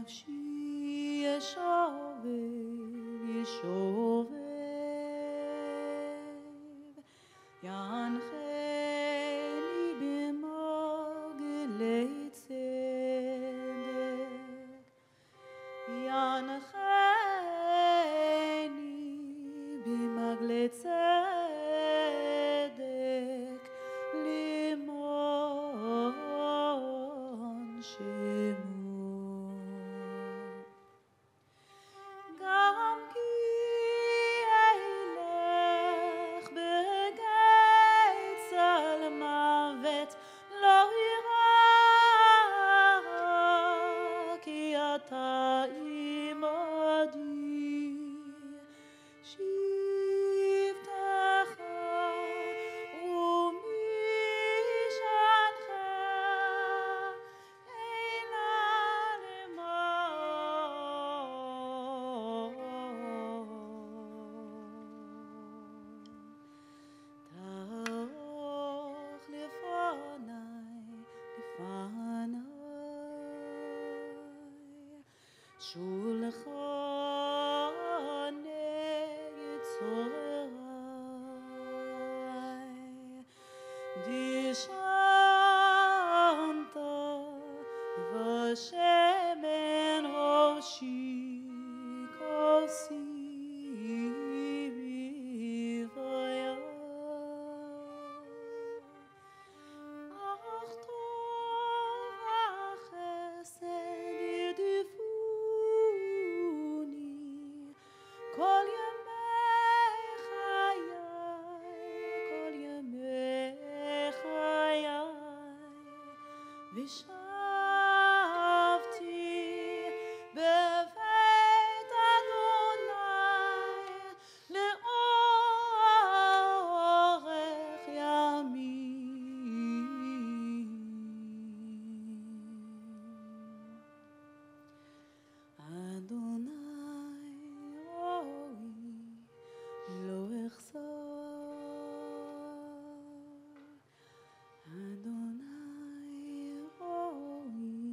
נפשי ישובב, ישובב, ינחני במעגלי צדק, ינחני במעגלי צדק, למען שמו. גם כי אלך בגיא צל מוות לא אירא, כי אתה עמדי, שבטך ומשענך הנה למען. תערוך לפני שולחן צוררי, דשנת ושמן ראשי כוסי בבריה, אך טוב החסד ירדפוני כל ימי חיי, כל ימי חיי, ושבתי בבית אדוני לאורך ימים. אדוני רואי לא אחסר, אדוני רואי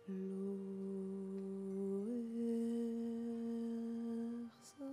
לא אחסר.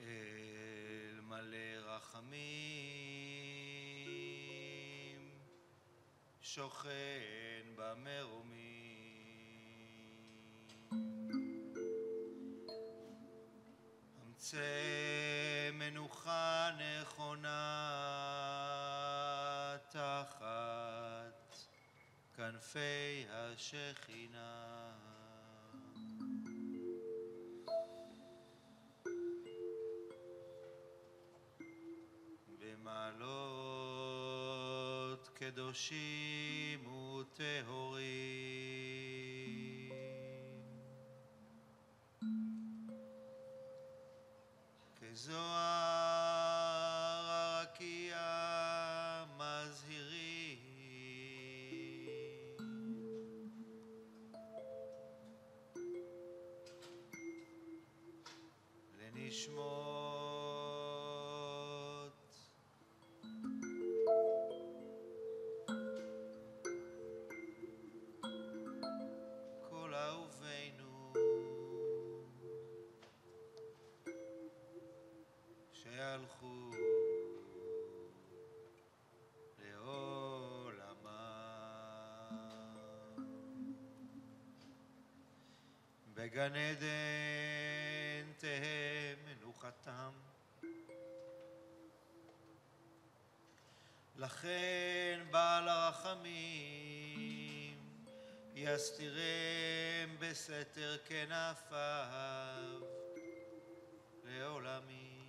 אל מלא רחמים, שוכן במרומים, המצא מנוחה נכונה תחת כנפי השכינה. במעלות קדושים וטהורים, כזוהר הרקיע מזהירים, לנשמות כל אהובינו שהלכו לעולמם. בגן עדן תהא מנוחתם, לכן בעל הרחמים יסתירם בסתר כנפיו לעולמים,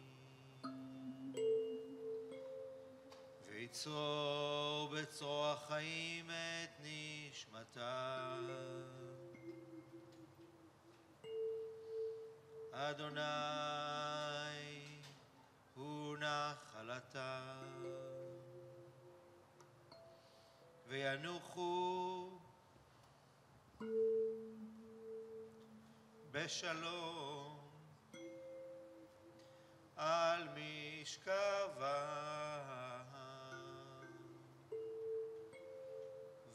ויצרור בצרור החיים את נשמתם. אדוני הוא נחלתם, וינוחו בשלום על משכבם,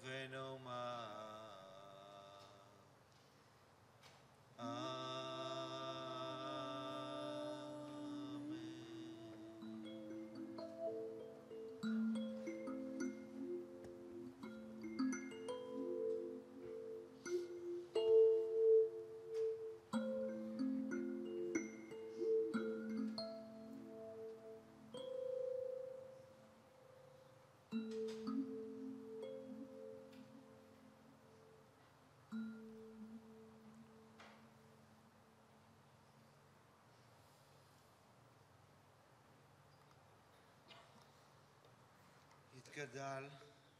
ונאמר יתגדל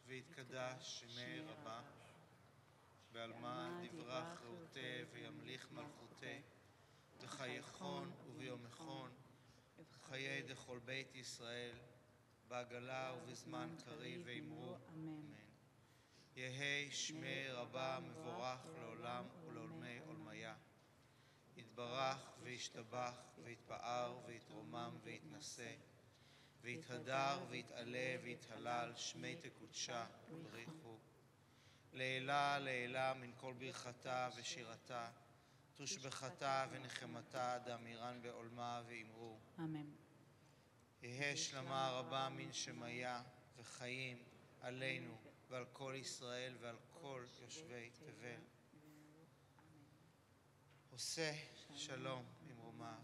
ויתקדש שמי רבה, בעלמא דברך רעותי וימליך מלכותי, בחייכון וביומכון, חיי דכל בית ישראל, בעגלה ובזמן קריב ואמרו אמן. יהי שמי רבה מבורך לעולם ולעולמי עולמיה. יתברך וישתבח ויתפאר ויתרומם ויתנשא, ויתהדר ויתעלה ויתהלל שמי תקודשה ובריחו. לעילה לעילה מן כל ברכתה ושירתה, תושבחתה ונחמתה דאמירן בעולמה ואמרו אמן. יהא שלמה רבה מן שמיה וחיים עלינו ועל כל ישראל ועל כל יושבי תבל. עושה שלום במרומיו,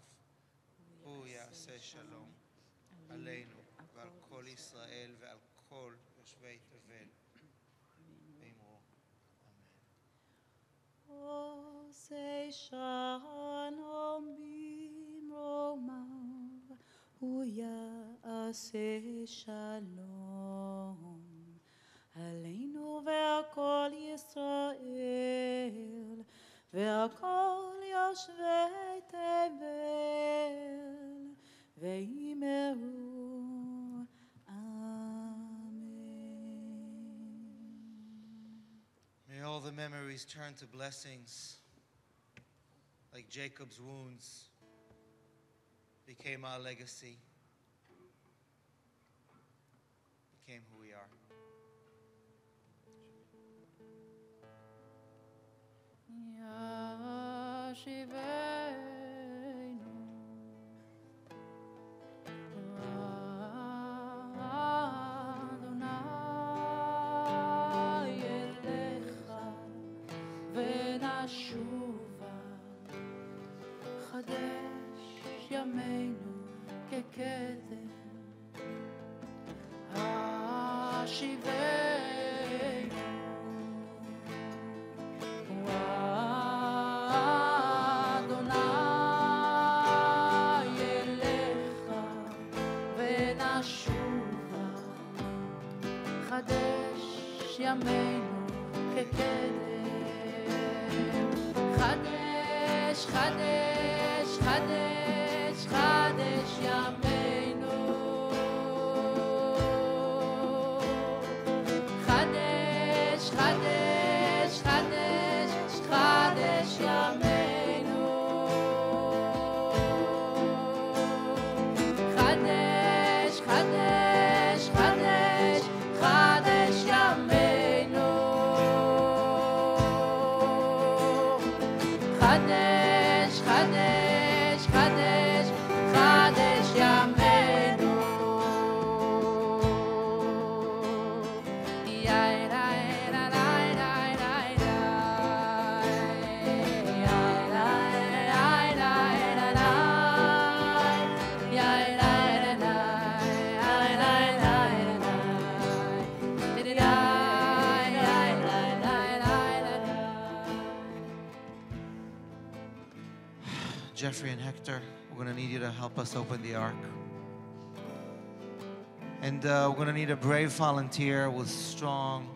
הוא יעשה שלום עלינו ועל כל ישראל ועל כל יושבי תבל. ואמרו אמן. עושה שלום במרומיו, הוא יעשה שלום עלינו ועל כל ישראל ועל כל יושבי תבל, ואמרו May all the memories turn to blessings, like Jacob's wounds became our legacy, became who we are. ישיבנו אדוני אליך ונשובה, חדש ימינו כקדם, השיבנו ימינו כקדם, חדש חדש חדש חדש ימינו, חדש חדש חדש חדש ימינו, חדש חדש חדש חדש ימינו, חדש חדש חדש חדש ימינו, יאי ראי ראי ראי ראי Jeffrey and Hector, we're going to need you to help us open the ark. And we're going to need a brave volunteer with strong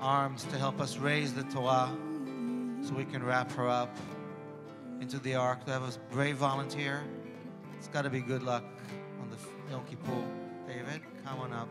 arms to help us raise the Torah so we can wrap her up. into the ark. To have a brave volunteer. It's got to be good luck on the Yom Kippur. David, come on up.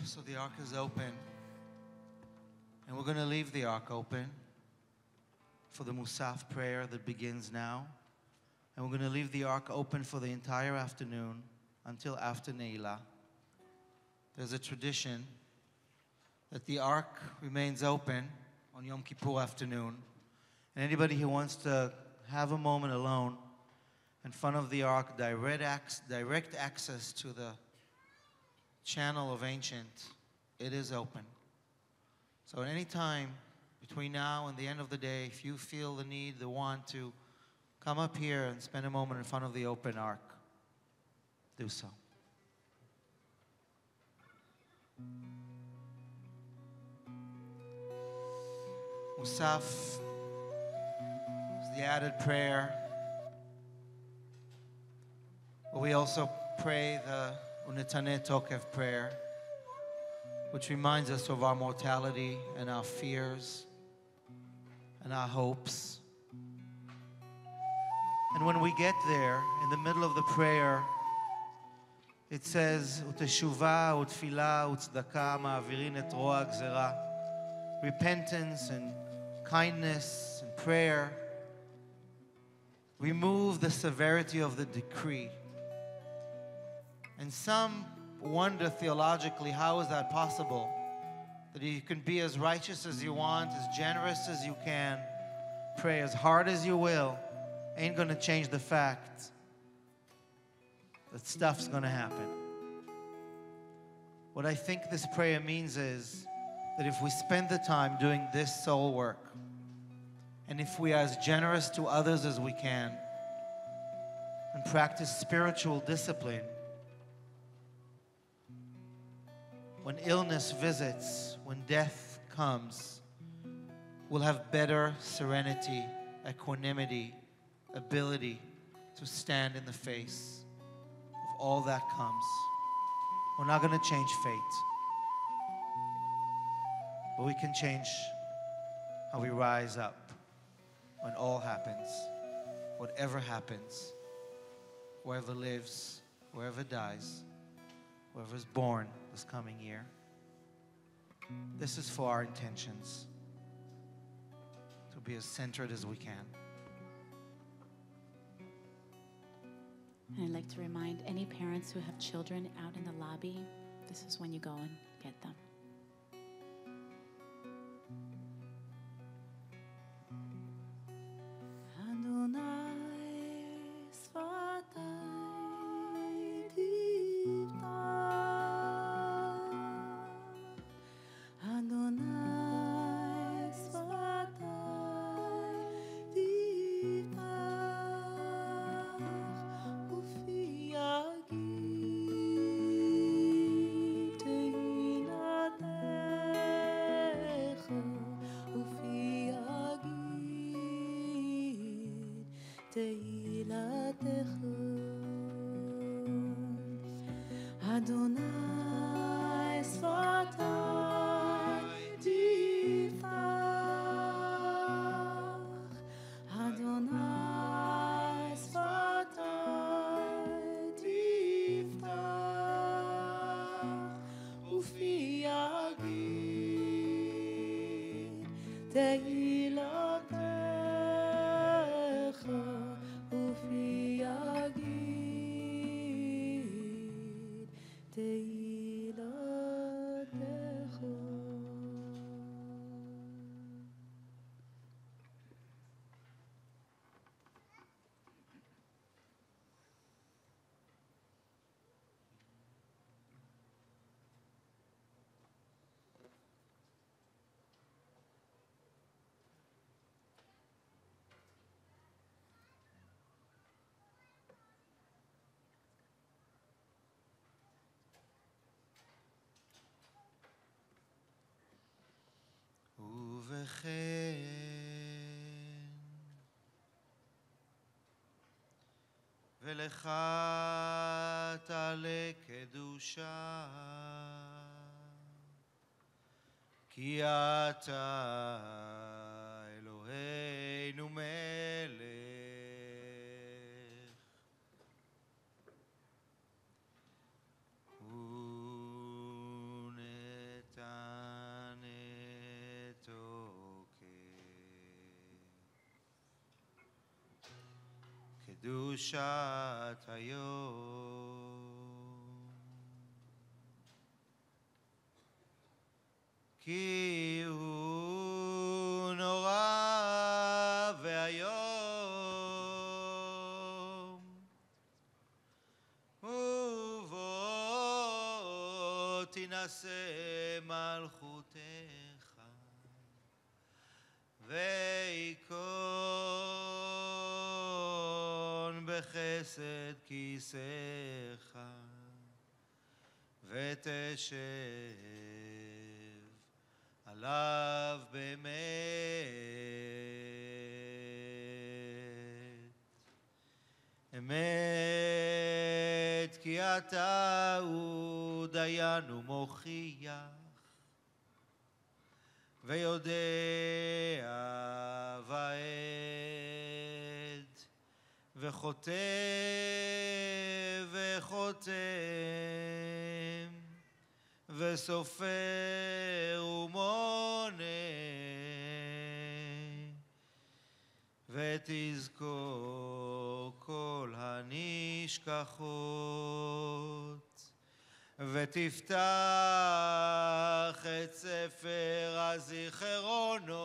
So the ark is open, and we're going to leave the ark open for the Musaf prayer that begins now. And we're going to leave the ark open for the entire afternoon until after Ne'ilah. There's a tradition that the ark remains open on Yom Kippur afternoon. And anybody who wants to have a moment alone in front of the ark, direct access to the channel of ancient, it is open. So at any time between now and the end of the day, if you feel the need, the want to come up here and spend a moment in front of the open ark, do so. Musaf is the added prayer. But we also pray the Unetaneh Tokev prayer, which reminds us of our mortality and our fears and our hopes. And when we get there, in the middle of the prayer, it says, Uteshuva, utfila, utzdaka, ma'avirin et roa gzera. Repentance and kindness and prayer remove the severity of the decree. And some wonder theologically, how is that possible? That you can be as righteous as you want, as generous as you can, pray as hard as you will, ain't going to change the fact that stuff's going to happen. What I think this prayer means is that if we spend the time doing this soul work, and if we are as generous to others as we can, and practice spiritual discipline, when illness visits, when death comes, we'll have better serenity, equanimity, ability to stand in the face of all that comes. We're not going to change fate, but we can change how we rise up when all happens, whatever happens, whoever lives, whoever dies, whoever is born this coming year. This is for our intentions, to be as centered as we can. And I'd like to remind any parents who have children out in the lobby, this is when you go and get them. Adonai sfatai tiftach, Adonai sfatai tiftach, ufi yagid tehilatecha, ufi yagid tehilatecha. ובכן, ולך תעלה קדושה, כי אתה אלוהינו מלך, ונתן את קדושת היום, כי הוא נורא ואיום, ובוא תינשא מלכותך, וייכון בחסד כיסאך, ותשב עליו באמת, אמת כי אתה הוא דיין ומוכיח, ויודע ועד, וחוטא וחותם, וסופר ומונה, ותזכור כל הנשכחות, ותפתח את ספר הזיכרונות,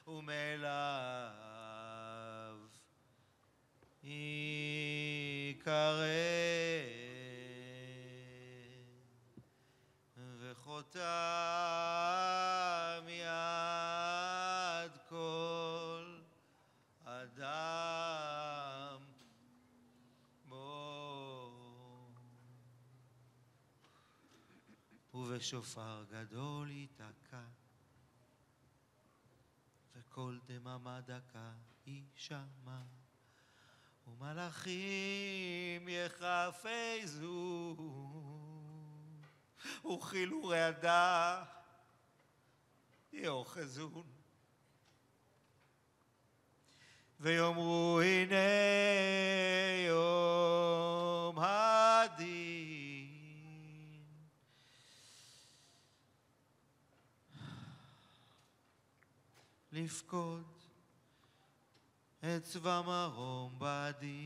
ומאליו יקרא, וחותם מיד כל אדם בו. ובשופר גדול ייתקע, וקול דממה דקה יישמע, ומלאכים יחפזו, וכאילו רעדה יאחזון, ויאמרו הנה יום הדין. לפקוד את צבא מרום בדין,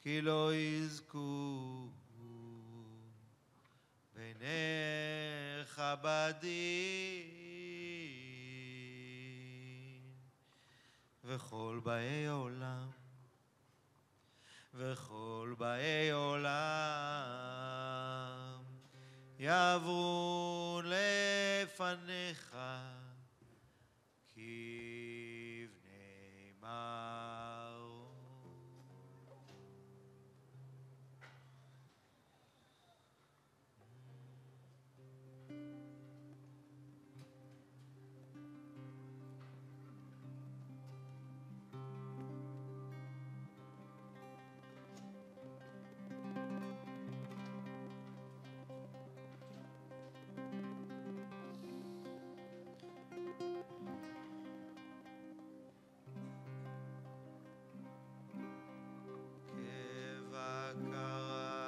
כי לא יזכו בעיניך בדין, וכל באי עולם, וכל באי עולם יעברו לפניך כבני מרום.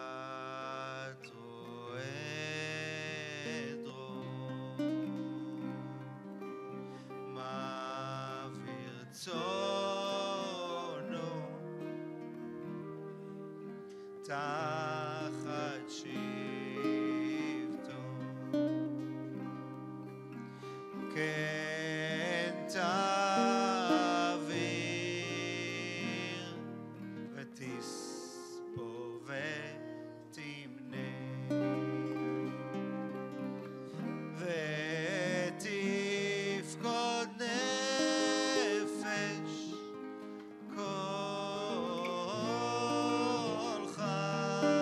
כבקרת רועה דרור, מעביר צאנו תחת שבטו, כן תעביר ותספור ותמנה, ותפקוד נפש כל חי.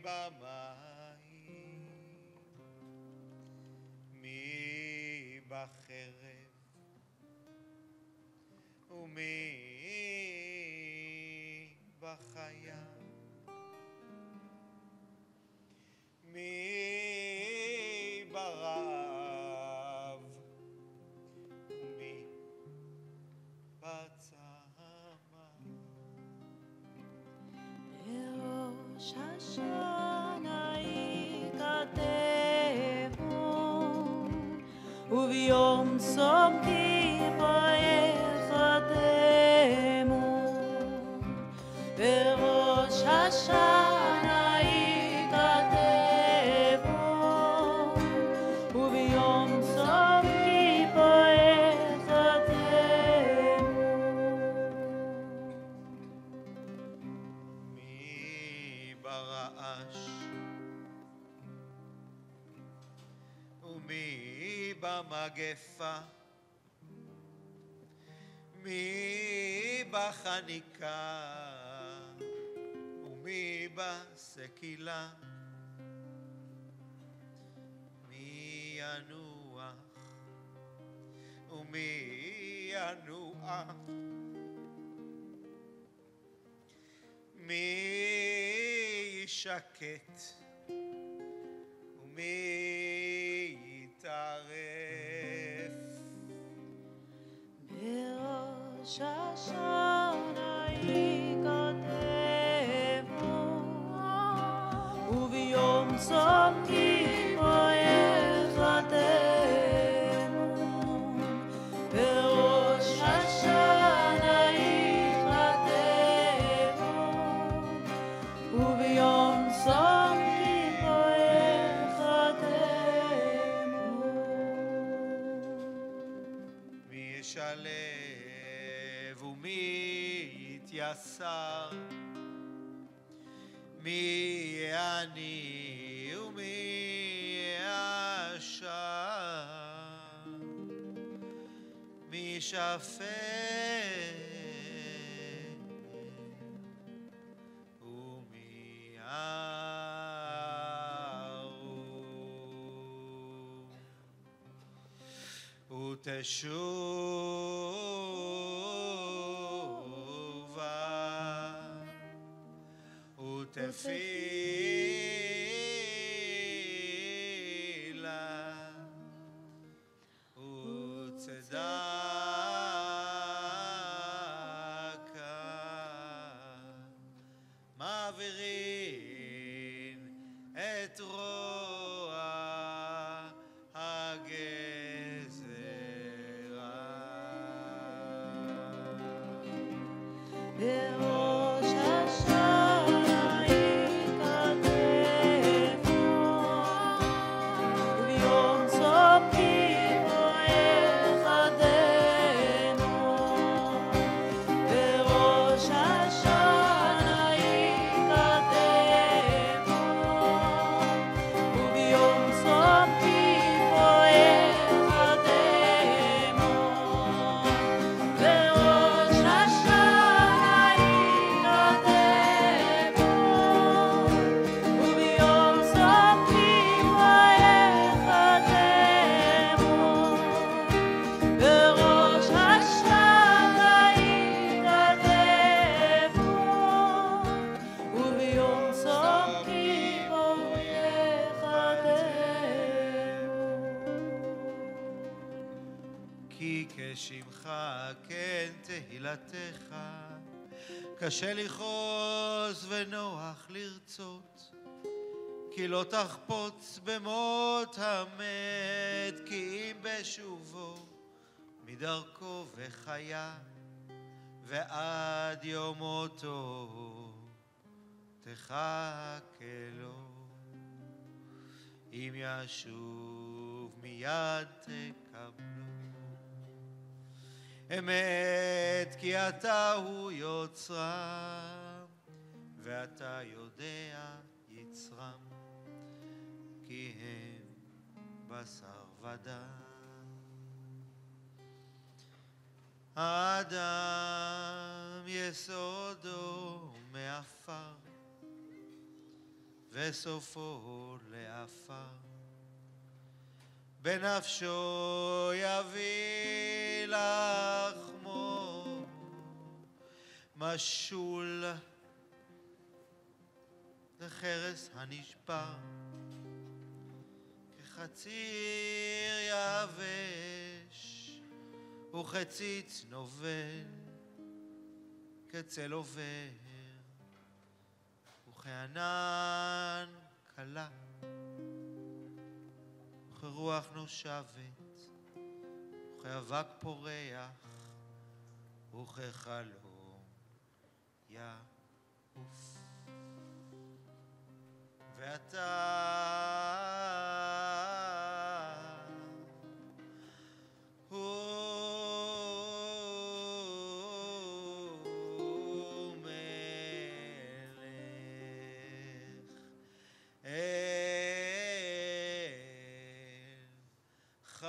במים, מי בחרב ומי בחיה, מי ברעב ומי בצמא. בראש השנה ייכתבו, וביום צום כיפור יחתמו. בראש השנה ייכתבו, וביום צום כיפור יחתמו. מי ברעש ומי במגפה, מי בחניקה ומי בסקילה, מי ינוח ומי ינוח, מי ישקט ומי יתערף. בראש השנה ייכתבו, וביום צום כיפור יחתמו. בראש השנה ייכתבו, וביום צום כיפור יחתמו. מי ישלב ומי יתייסר, מי יעני ומי ישר, מי ישפט ומי יערום. ותשובה ותפילה וצדקה מעבירים את רוע הגזרה. בראש השנה ייכתבו, וביום צום כיפור יחתמו. בראש השנה ייכתבו, וביום צום כיפור יחתמו. בראש השנה ייכתבו, וביום צום כיפור יחתמו. בראש השנה ייכתבו, וביום צום כיפור יחתמו. כי כשמך כן תהילתך, קשה לכעוס ונוח לרצות. כי לא תחפוץ במות המת, כי אם בשובו מדרכו וחיה, ועד יום מותו תחכה לו. אם ישוב מיד תקבלו. אמת כי אתה הוא יוצרם, ואתה יודע יצרם, כי הם בשר ודם. האדם יסודו מעפר, וסופו לעפר. בנפשו יביא לחמו, משול לחרס הנשבר, כחציר יבש וכציץ נובל, כצל עובר וכענן קלה, וכרוח נושבת וכאבק פורח וכחלום יעוף. ואתה הוא מלך אל חי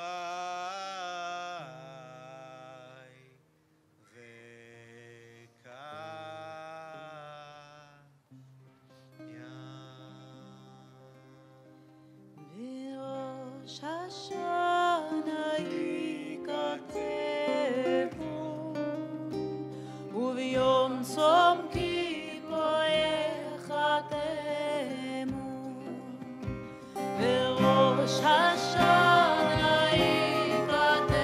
בראש השנה ייכתבו, וביום צום כיפור ייחתמו. בראש השנה ייכתבו,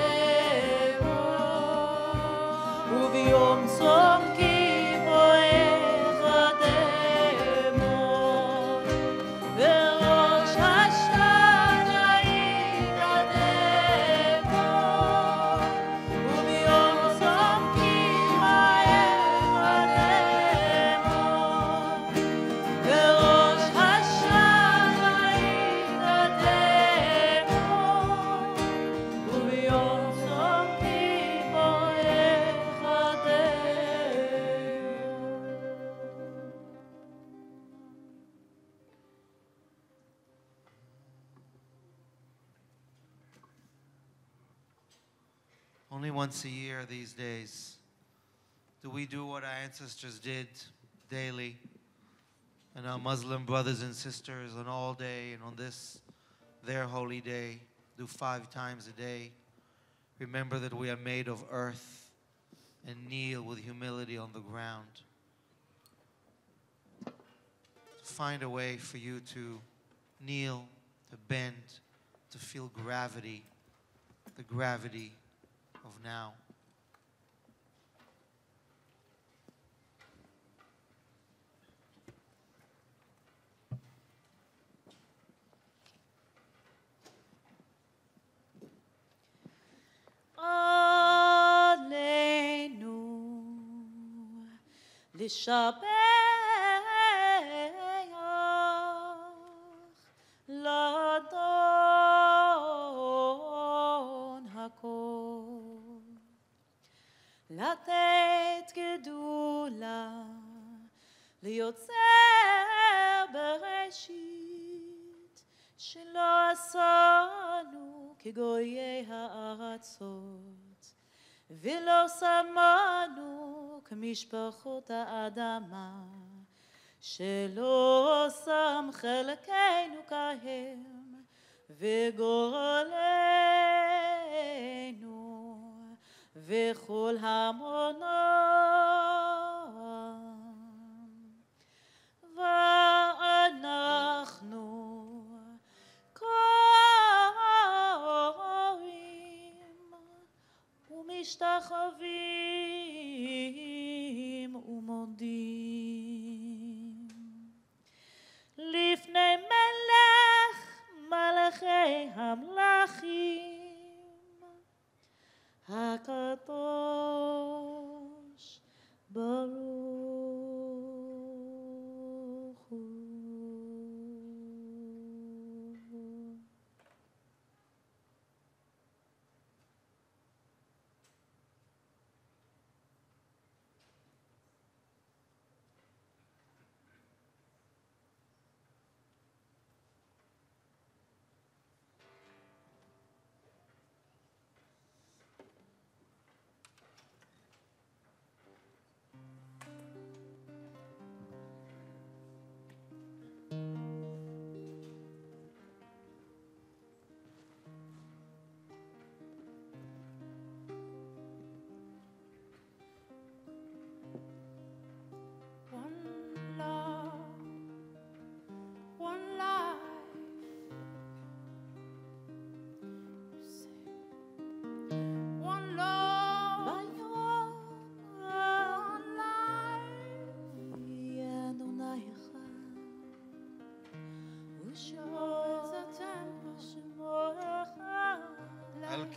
וביום צום כיפור ייחתמו. בראש השנה ייכתבו, וביום צום כיפור ייחתמו. בראש השנה ייכתבו, וביום צום כיפור Only once a year these days do we do what our ancestors did daily, and our Muslim brothers and sisters on all day and on this, their holy day, do 5 times a day. Remember that we are made of earth and kneel with humility on the ground. Find a way for you to kneel, to bend, to feel gravity, the gravity of now. עלינו לשבח לאדון הכל, לתת גדולה ליוצר בראשית, שלא עשנו כגויי הארצות, ולא שמנו כמשפחות האדמה, שלא שם חלקנו כהם וגורלנו וכל המונם. ואנחנו קוראים ומשתחווים ומודים לפני מלך מלכי המלכים, הקדוש ברוך הוא.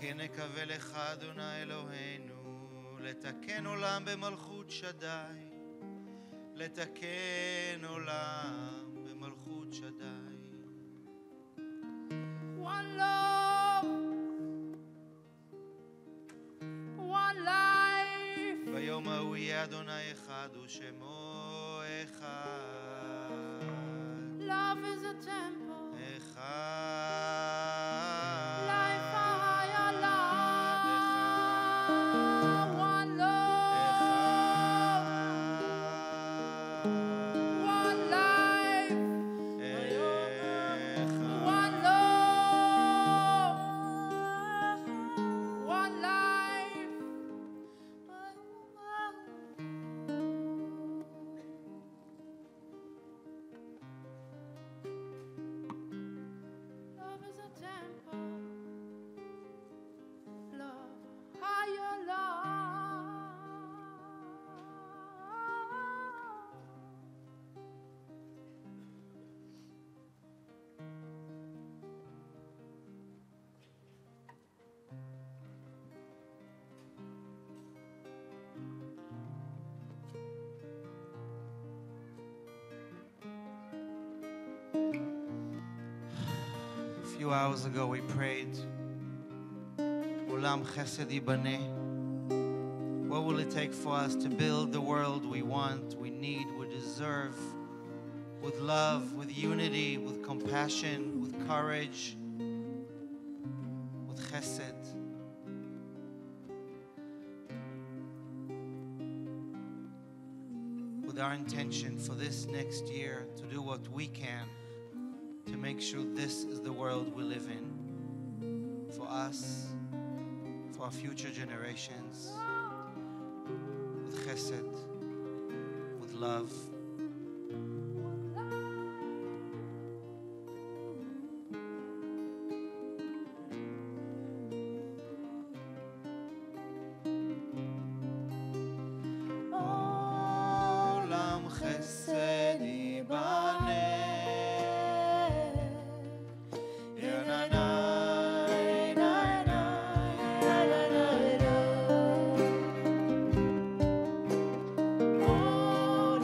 כן נקווה לך, אדוני אלוהינו, לתקן עולם במלכות שדי, לתקן עולם במלכות שדי. One love, one life. ביום ההוא יהיה אדוני אחד ושמו אחד. Love is a temple. אחד. Life higher love. One love, one life. One love, one life. Love is a temple. Love, higher love. A few hours ago we prayed, Olam Chesed Yibaneh. What will it take for us to build the world we want, we need, we deserve, with love, with unity, with compassion, with courage, with chesed? With our intention for this next year to do what we can to make sure this is the world we live in, for us, for our future generations, with chesed, with love. עולם חסד ייבנה. One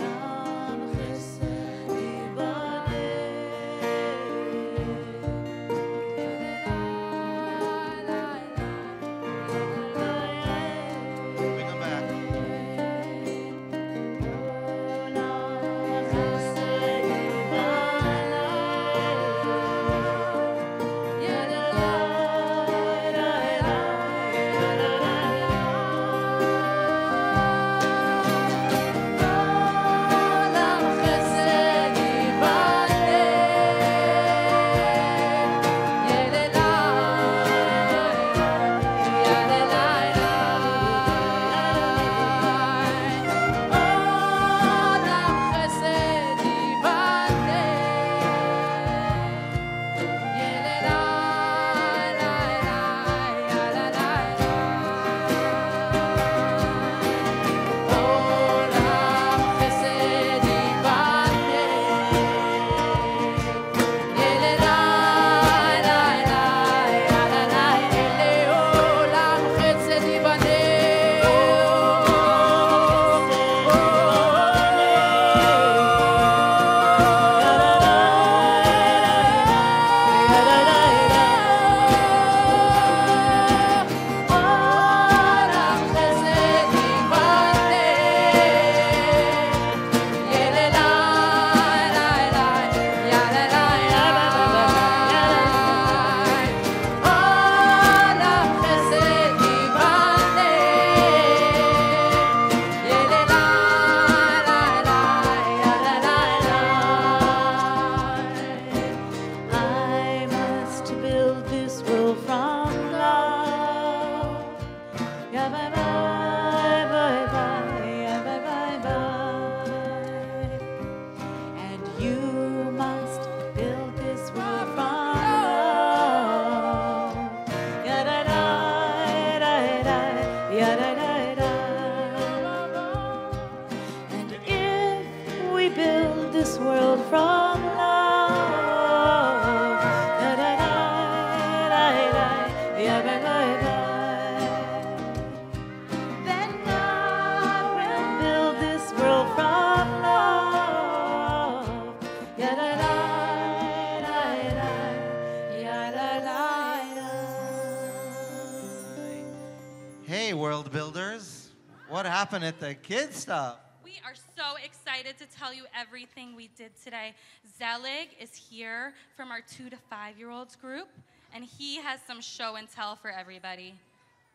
Hey, world builders. What happened at the kids stuff? We are so excited to tell you everything we did today. Zelig is here from our 2 to 5-year-olds group, and he has some show and tell for everybody.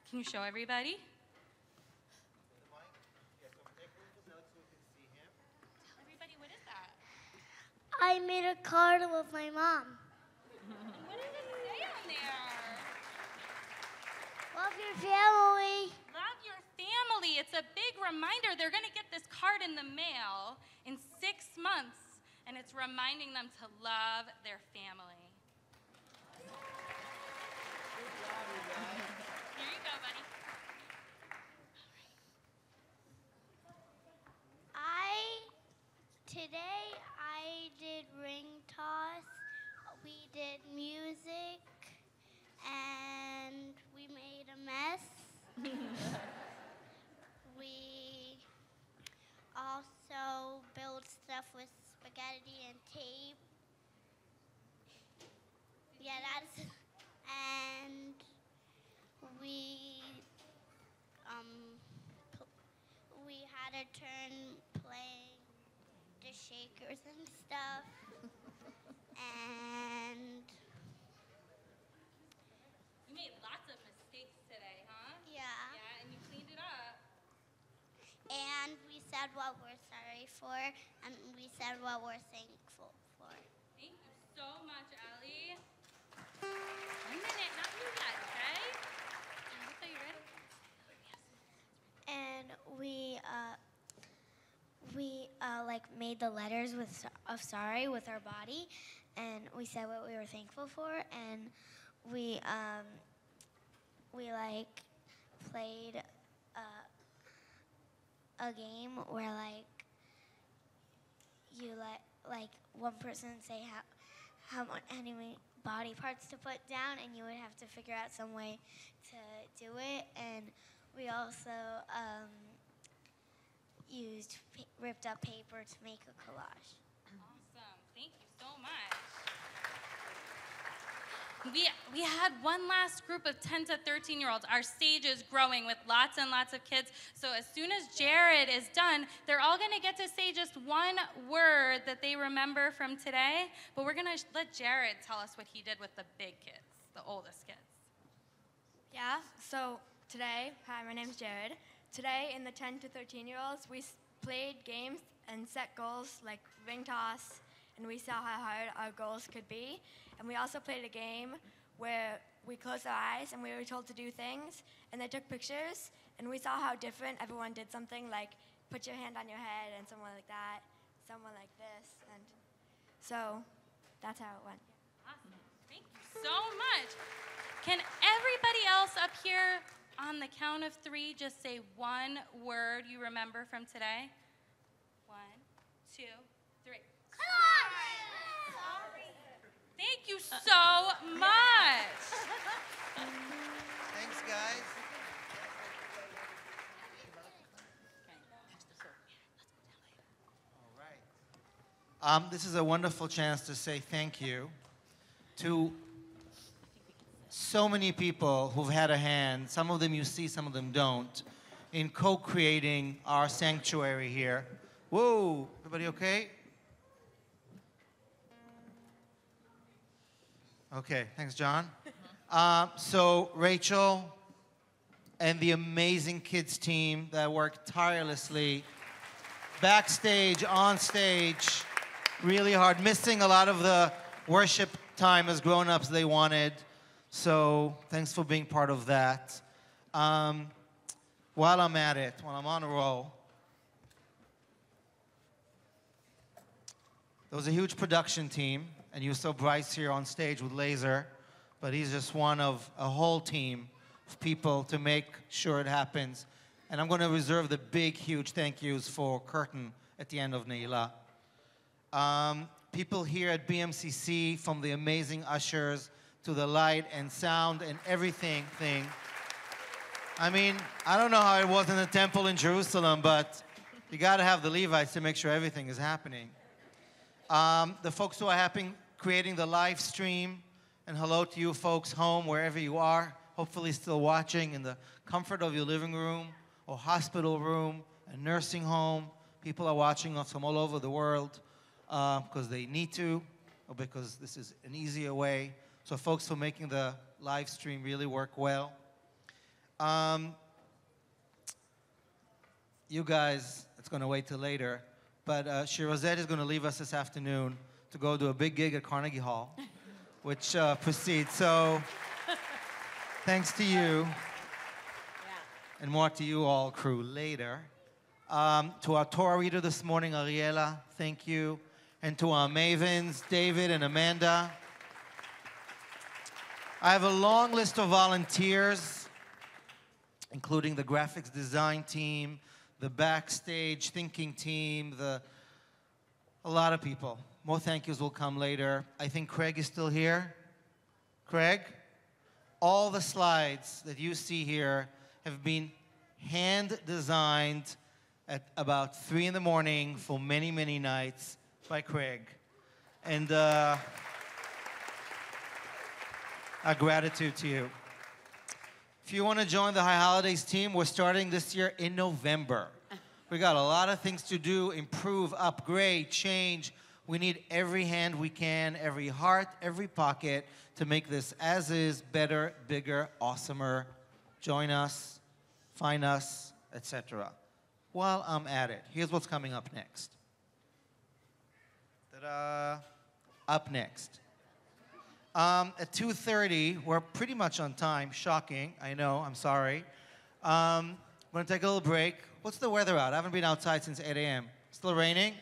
Can you show everybody? Tell everybody, what is that? I made a card with my mom. And what does it say on there? Love your family. Love your family. It's a big reminder. They're going to get this card in the mail in 6 months, and it's reminding them to love their family. Here you go, buddy. Today I did ring toss. We did music, and we made a mess. We also built stuff with spaghetti and tape. Yeah, that's. And we had a turn playing the shakers and stuff. And You made lots of mistakes today, huh? yeah. Yeah, and you cleaned it up. And we said what we're sorry for, and we said what we're thankful for. Thank you so much, Ellie. 1 minute, not you yet, okay? Melissa, you ready? And we like made the letters of sorry with our body, and we said what we were thankful for, and we like played a game where you like one person say how many body parts to put down, and you would have to figure out some way to do it. And we also used ripped up paper to make a collage. Awesome. Thank you so much. We had one last group of 10 to 13-year-olds. Our stage is growing with lots and lots of kids. So as soon as Jared is done, they're all going to get to say just one word that they remember from today. But we're going to let Jared tell us what he did with the big kids, the oldest kids. Yeah, so today, hi, my name's Jared. Today, in the 10 to 13-year-olds, we played games and set goals like ring toss, and we saw how hard our goals could be. And we also played a game where we closed our eyes and we were told to do things, and they took pictures, and we saw how different everyone did something, like put your hand on your head and someone like that, someone like this, and so that's how it went. Awesome. Thank you so much. Can everybody else up here on the count of 3 just say one word you remember from today? 1, 2, 3. Thank you so much. Thanks, guys. All right. This is a wonderful chance to say thank you to so many people who've had a hand, some of them you see, some of them don't, in co-creating our sanctuary here. Whoa, everybody okay? Okay, thanks, John. So Rachel and the amazing kids team that worked tirelessly, backstage, on stage, really hard, missing a lot of the worship time as grown-ups they wanted. So thanks for being part of that. While I'm at it, while I'm on a roll, there was a huge production team, and you saw Bryce here on stage with Laser, but he's just one of a whole team of people to make sure it happens. And I'm going to reserve the big, huge thank yous for Curtin at the end of Neila. People here at BMCC, from the amazing ushers to the light and sound and everything thing. I mean, I don't know how it was in the temple in Jerusalem, but you got to have the Levites to make sure everything is happening. The folks who are creating the live stream, and hello to you folks home, wherever you are, hopefully still watching in the comfort of your living room or hospital room, a nursing home. People are watching us from all over the world because they need to or because this is an easier way. So folks for making the live stream really work well. You guys, it's going to wait till later, but Shirazette is going to leave us this afternoon to go to a big gig at Carnegie Hall, which proceeds. So thanks to you, and more to you all crew later. To our Torah reader this morning, Ariela, thank you. And to our mavens, David and Amanda. I have a long list of volunteers, including the graphics design team, the backstage thinking team, a lot of people. More thank yous will come later. I think Craig is still here. Craig? All the slides that you see here have been hand-designed at about 3 in the morning for many, many nights by Craig. And our gratitude to you. If you want to join the High Holidays team, we're starting this year in November. We got a lot of things to do, improve, upgrade, change. We need every hand we can, every heart, every pocket to make this as is, better, bigger, awesomer. Join us, find us, etc. While I'm at it, here's what's coming up next. Ta-da! Up next. At 2:30, we're pretty much on time. Shocking, I know, I'm sorry. I'm going to take a little break. What's the weather out? I haven't been outside since 8 a.m. Still raining?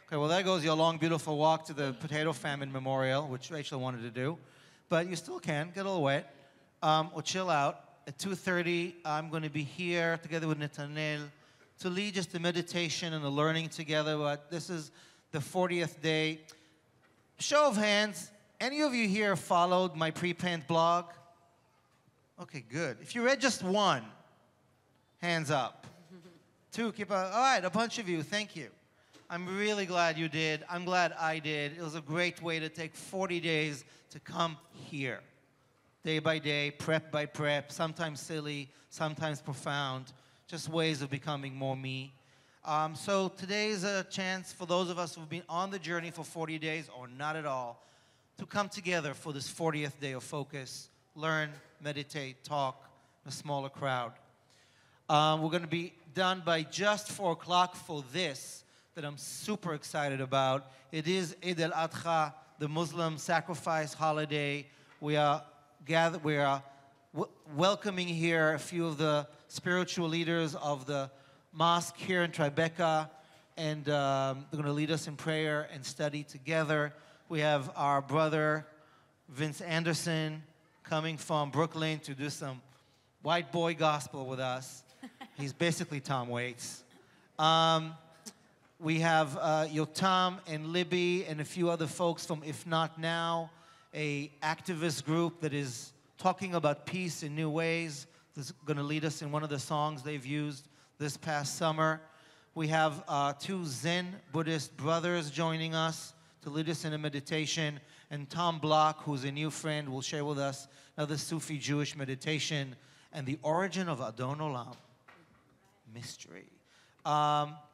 Okay, well, there goes your long, beautiful walk to the Potato Famine Memorial, which Rachel wanted to do. But you still can, get a little wet, or chill out. At 2:30, I'm going to be here together with Netanel to lead just a meditation and a learning together. But this is the 40th day. Show of hands. Any of you here followed my pre-panned blog? Okay, good. If you read just one, hands up. Two, keep up. All right, a bunch of you, thank you. I'm really glad you did. I'm glad I did. It was a great way to take 40 days to come here. Day by day, prep by prep, sometimes silly, sometimes profound, just ways of becoming more me. So today's a chance for those of us who've been on the journey for 40 days or not at all, to come together for this 40th day of focus, learn, meditate, talk in a smaller crowd. We're going to be done by just 4 o'clock for this that I'm super excited about. It is Eid al-Adha, the Muslim sacrifice holiday. We are welcoming here a few of the spiritual leaders of the mosque here in Tribeca, and they're going to lead us in prayer and study together. We have our brother, Vince Anderson, coming from Brooklyn to do some white boy gospel with us. He's basically Tom Waits. We have Yotam and Libby and a few other folks from If Not Now, a activist group that is talking about peace in new ways. This is going to lead us in one of the songs they've used this past summer. We have 2 Zen Buddhist brothers joining us to lead us in a meditation, and Tom Block, who's a new friend, will share with us another Sufi Jewish meditation and the origin of Adon Olam. Mystery.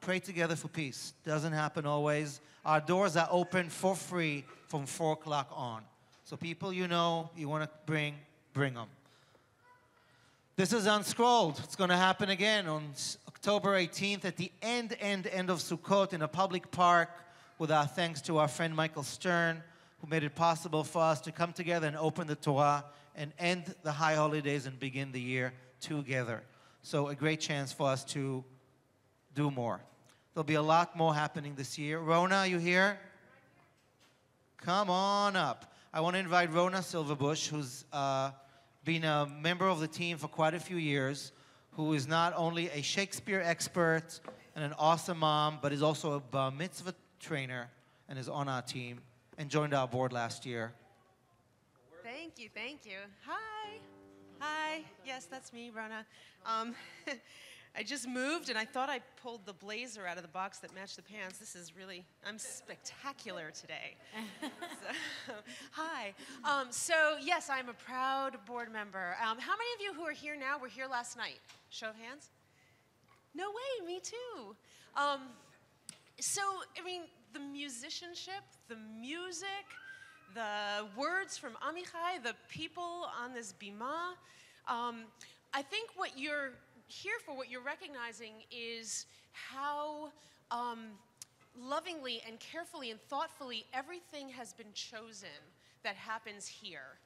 Pray together for peace. Doesn't happen always. Our doors are open for free from 4 o'clock on. So people you know, you want to bring them. This is Unscrolled. It's going to happen again on October 18th at the end of Sukkot in a public park, with our thanks to our friend Michael Stern, who made it possible for us to come together and open the Torah and end the high holidays and begin the year together. So a great chance for us to do more. There'll be a lot more happening this year. Rona, are you here? Come on up. I want to invite Rona Silverbush, who's been a member of the team for quite a few years, who is not only a Shakespeare expert and an awesome mom, but is also a bar mitzvah trainer and is on our team and joined our board last year. Thank you. Hi. Yes, that's me, Rona. I just moved and I thought I pulled the blazer out of the box that matched the pants. This is really, I'm spectacular today. Hi. So yes, I'm a proud board member. How many of you who are here now were here last night? Show of hands. No way, me too. So, I mean, the musicianship, the music, the words from Amichai, the people on this bima, I think what you're here for, what you're recognizing is how lovingly and carefully and thoughtfully everything has been chosen that happens here.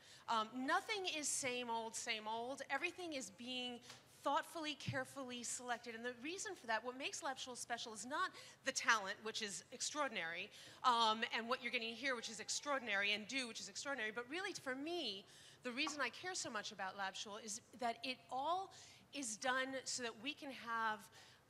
Nothing is same old, same old. Everything is being thoughtfully, carefully selected. And the reason for that, what makes Lab Shul special is not the talent, which is extraordinary, and what you're getting here, which is extraordinary, and do, which is extraordinary, but really for me, the reason I care so much about Lab Shul is that it all is done so that we can have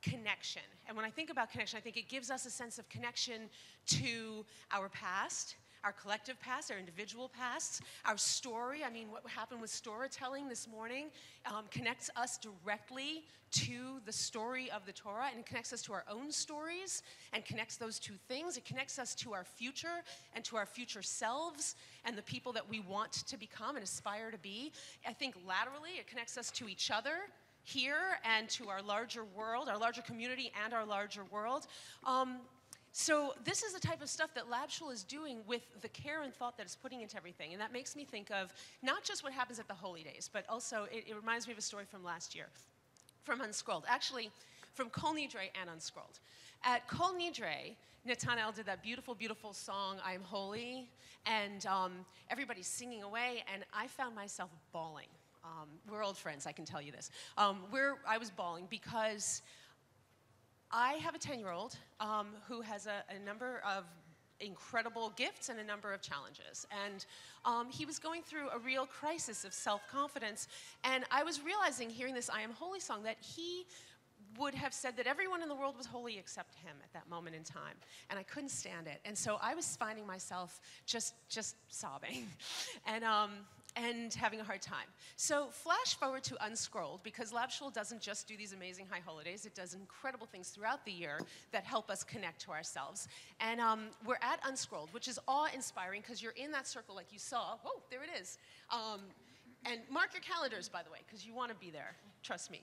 connection. And when I think about connection, I think it gives us a sense of connection to our past, our collective past, our individual pasts, our story. I mean, what happened with storytelling this morning connects us directly to the story of the Torah, and it connects us to our own stories and connects those two things. It connects us to our future and to our future selves and the people that we want to become and aspire to be. I think laterally, it connects us to each other here and to our larger world, our larger community and our larger world. So this is the type of stuff that Lab Shul is doing with the care and thought that it's putting into everything. And that makes me think of not just what happens at the Holy Days, but also it reminds me of a story from last year, from Unscrolled. Actually, from Kol Nidre and Unscrolled. At Kol Nidre, Netanel did that beautiful, beautiful song, I Am Holy, and everybody's singing away, and I found myself bawling. We're old friends, I can tell you this. I was bawling because I have a 10-year-old who has a number of incredible gifts and a number of challenges. And he was going through a real crisis of self-confidence. And I was realizing, hearing this I Am Holy song, that he would have said that everyone in the world was holy except him at that moment in time. And I couldn't stand it. And so I was finding myself just sobbing. And having a hard time. So flash forward to Unscrolled, because Lab Shul doesn't just do these amazing high holidays, it does incredible things throughout the year that help us connect to ourselves. And we're at Unscrolled, which is awe-inspiring because you're in that circle like you saw. Whoa, there it is. And mark your calendars, by the way, because you want to be there. Trust me.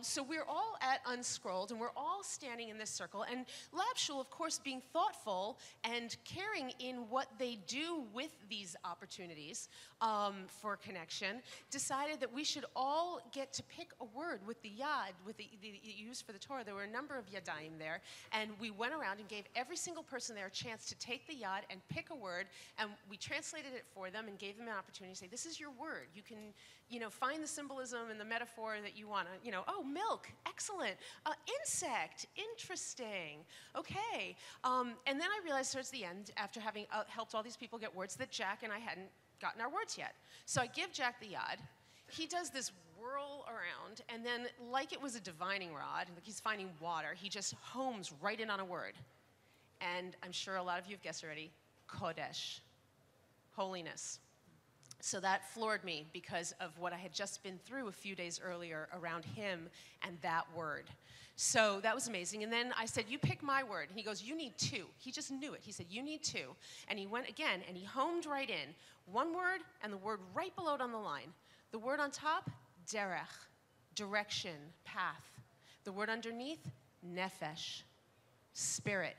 So we're all at Unscrolled, and we're all standing in this circle. And Lab Shul, of course, being thoughtful and caring in what they do with these opportunities for connection, decided that we should all get to pick a word with the yad, with the used for the Torah. There were a number of yadayim there, and we went around and gave every single person there a chance to take the yad and pick a word, and we translated it for them and gave them an opportunity to say, this is your word. You can, find the symbolism and the metaphor that you want to, oh, milk, excellent. Insect, interesting. Okay. And then I realized towards the end, after having helped all these people get words, that Jack and I hadn't gotten our words yet. So I give Jack the yad. He does this whirl around, and then like it was a divining rod, like he's finding water, he just homes right in on a word. And I'm sure a lot of you have guessed already, Kodesh, holiness. So that floored me because of what I had just been through a few days earlier around him and that word. So that was amazing. And then I said, you pick my word. And he goes, you need two. He just knew it. He said, you need two. And he went again, and he homed right in. One word, and the word right below it on the line. The word on top, derech, direction, path. The word underneath, nefesh, spirit.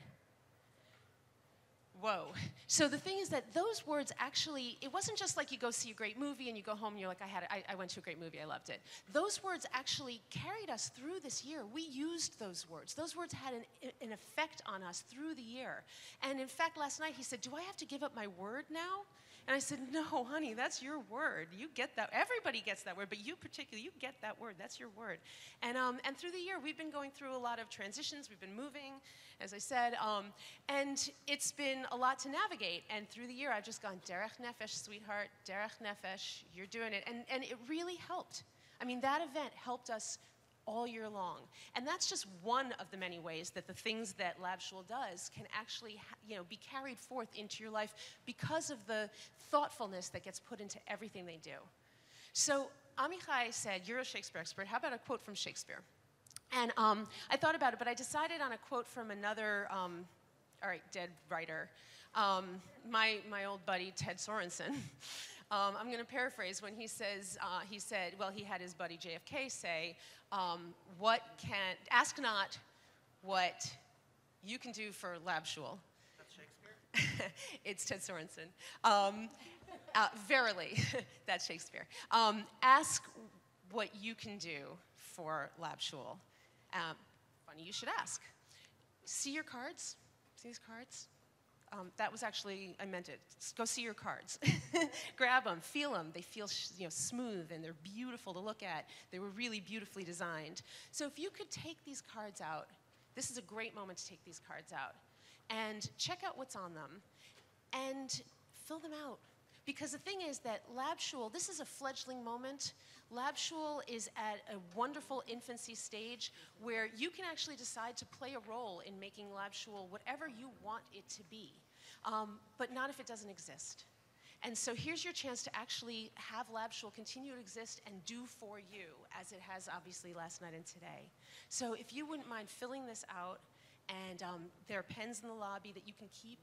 Whoa. So the thing is that those words actually, it wasn't just like you go see a great movie and you go home and you're like, I went to a great movie, I loved it. Those words actually carried us through this year. We used those words. Those words had an effect on us through the year. And in fact, last night he said, do I have to give up my word now? And I said, no, honey, that's your word. You get that. Everybody gets that word, but you particularly, you get that word. That's your word. And through the year, we've been going through a lot of transitions. We've been moving, as I said, and it's been a lot to navigate. And through the year, I've just gone, derech nefesh, sweetheart, derech nefesh, you're doing it. And it really helped. I mean, that event helped us all year long. And that's just one of the many ways that the things that Lab Shul does can actually be carried forth into your life because of the thoughtfulness that gets put into everything they do. So Amichai said, you're a Shakespeare expert. How about a quote from Shakespeare? And I thought about it, but I decided on a quote from another, dead writer, my old buddy Ted Sorensen. I'm going to paraphrase when he says, he had his buddy JFK say, ask not what you can do for Lab Shul. That's Shakespeare? It's Ted Sorensen. Verily, that's Shakespeare. Ask what you can do for Lab Shul. Funny you should ask. See your cards? See these cards? That was actually, I meant it. Go see your cards. Grab them, feel them. They feel smooth and they're beautiful to look at. They were really beautifully designed. So if you could take these cards out, this is a great moment to take these cards out and check out what's on them and fill them out. Because the thing is that Lab Shul, this is a fledgling moment. Lab Shul is at a wonderful infancy stage where you can actually decide to play a role in making Lab Shul whatever you want it to be, but not if it doesn't exist. And so here's your chance to actually have Lab Shul continue to exist and do for you, as it has obviously last night and today. So if you wouldn't mind filling this out, and there are pens in the lobby that you can keep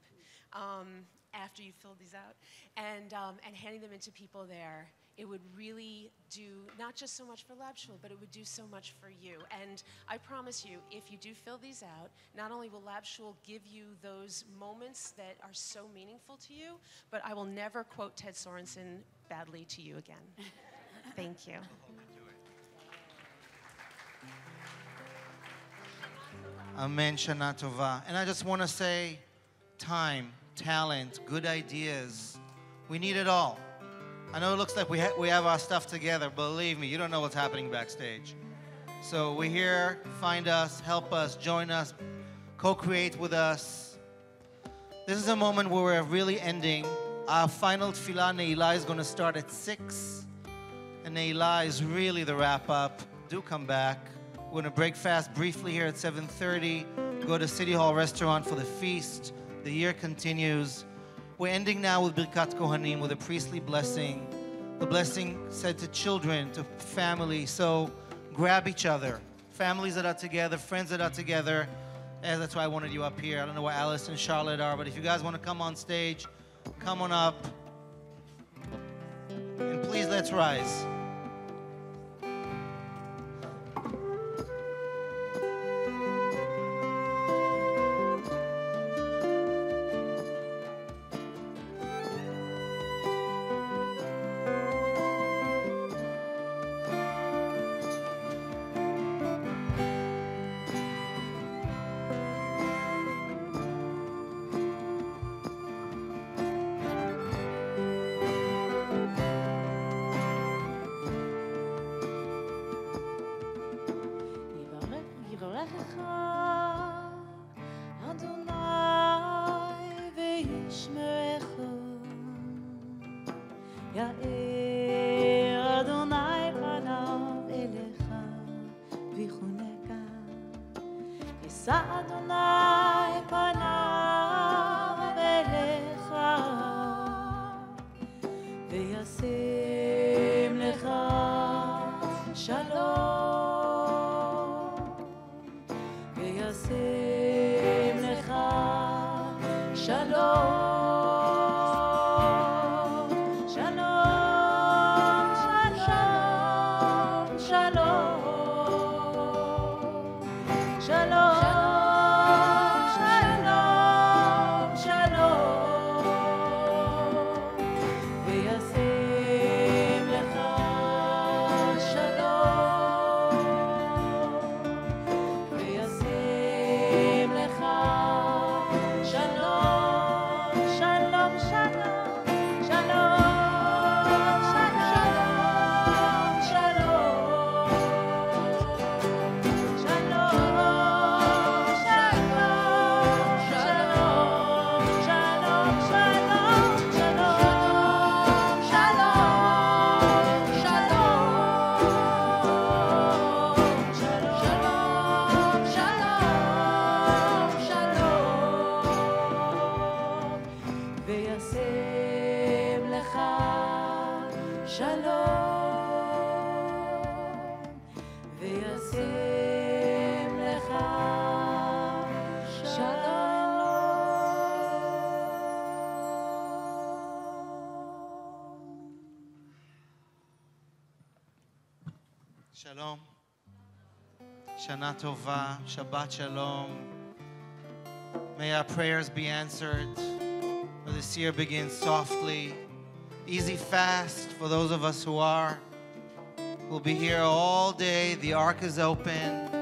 after you fill these out, and handing them into people there, it would really do not just so much for Lab Shul, but it would do so much for you. And I promise you, if you do fill these out, not only will Lab Shul give you those moments that are so meaningful to you, but I will never quote Ted Sorensen badly to you again. Thank you. Amen, Shana Tova. And I just want to say, time, talent, good ideas, we need it all. I know it looks like we have our stuff together. Believe me, you don't know what's happening backstage. So we're here. Find us, help us, join us, co-create with us. This is a moment where we're really ending. Our final tefillah, Ne'ilah, is going to start at 6. And Ne'ilah is really the wrap-up. Do come back. We're going to break fast briefly here at 7:30. Go to City Hall Restaurant for the feast. The year continues. We're ending now with Birkat Kohanim, with a priestly blessing. The blessing said to children, to family. So grab each other. Families that are together, friends that are together. And that's why I wanted you up here. I don't know where Alice and Charlotte are, but if you guys want to come on stage, come on up. And please, let's rise. Shalom, וישם Shalom. Shana Tova. Shabbat Shalom. May our prayers be answered. May this year begin softly. Easy fast for those of us who are. We'll be here all day. The ark is open.